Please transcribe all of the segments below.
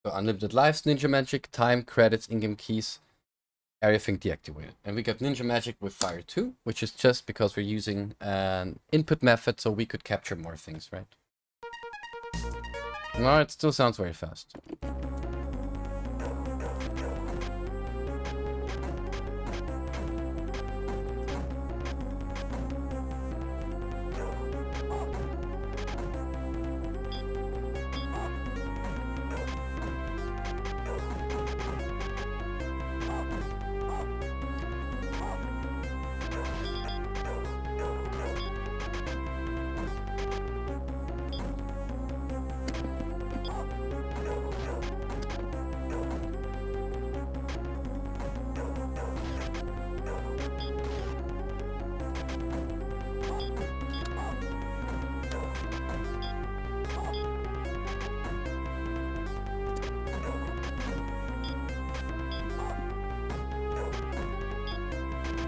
So unlimited lives, Ninja Magic, time, credits, in-game keys, everything deactivated. And we got Ninja Magic with Fire 2, which is just because we're using an input method so we could capture more things, right? No, it still sounds very fast.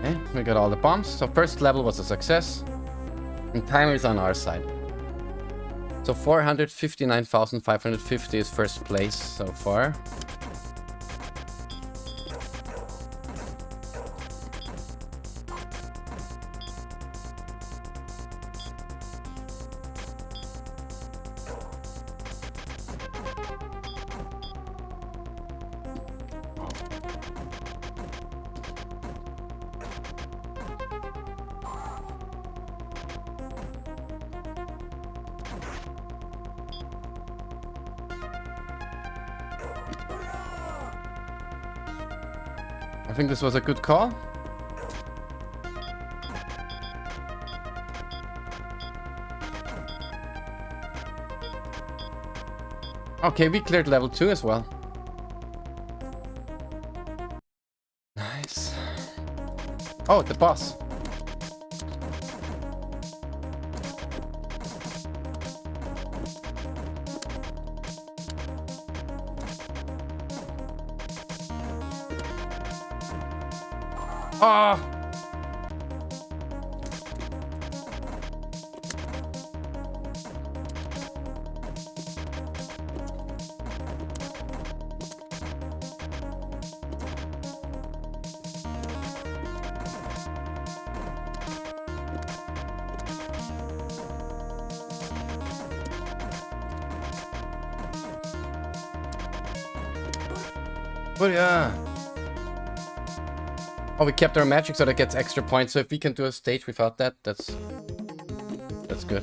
Okay, we got all the bombs. So first level was a success. And timer is on our side. So 459,550 is first place so far. I think this was a good call. Okay, we cleared level 2 as well. Nice. Oh, the boss. Ah! But yeah. Oh, we kept our magic, so that gets extra points. So if we can do a stage without that, that's good.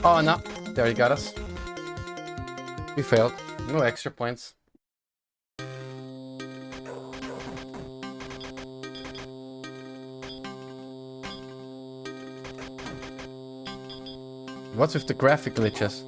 Oh no, there he got us. We failed. No extra points. What's with the graphic glitches?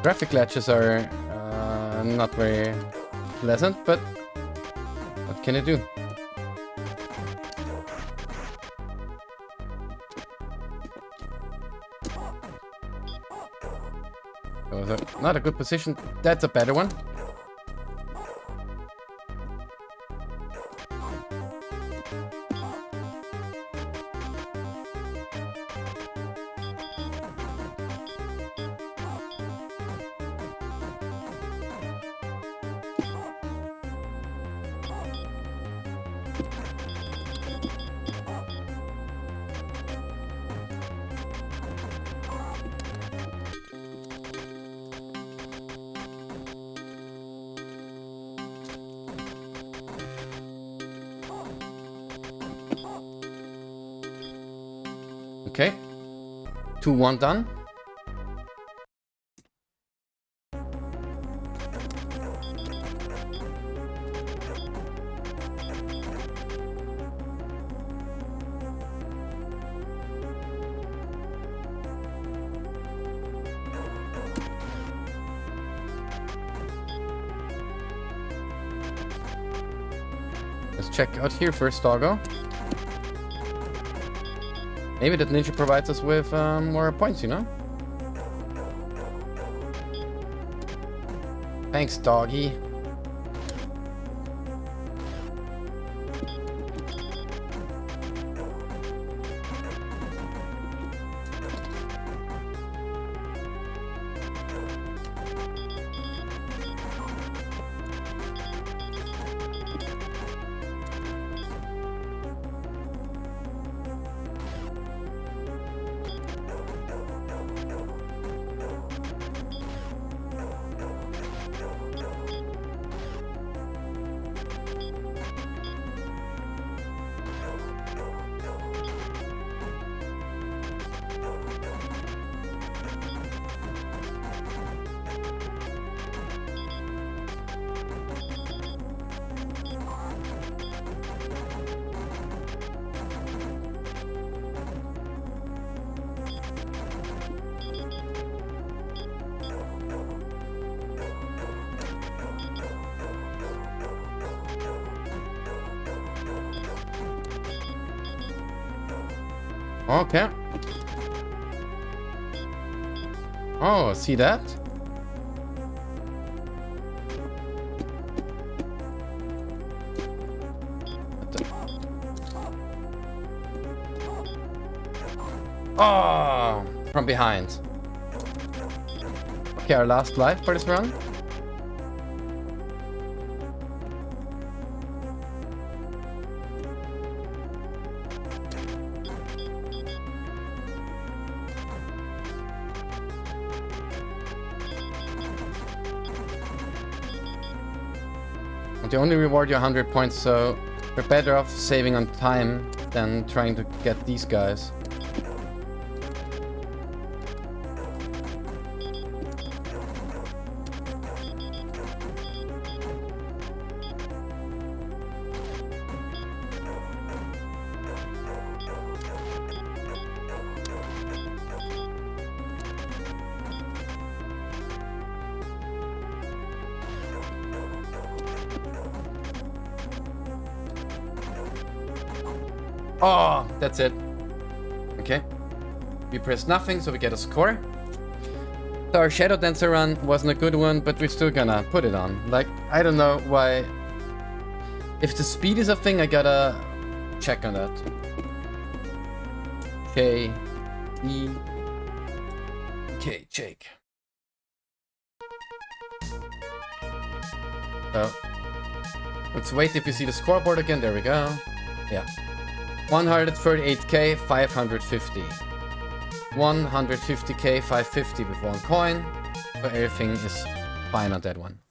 Graphic glitches are not very pleasant, but what can you do? Not a good position. That's a better one. Okay. 2-1 done. Let's check out here first, doggo. Maybe that ninja provides us with more points, you know? Thanks, doggy. Okay. Oh, see that? Oh, from behind. Okay, our last life for this run. They only reward you 100 points, so we're better off saving on time than trying to get these guys. Oh, that's it. Okay. We press nothing, so we get a score. So our Shadow Dancer run wasn't a good one, but we're still gonna put it on. Like, I don't know why. If the speed is a thing, I gotta check on that. K, E, K, Jake. So, let's wait if you see the scoreboard again. There we go. Yeah. 138k, 550. 150k, 550 with one coin. So everything is fine on that one.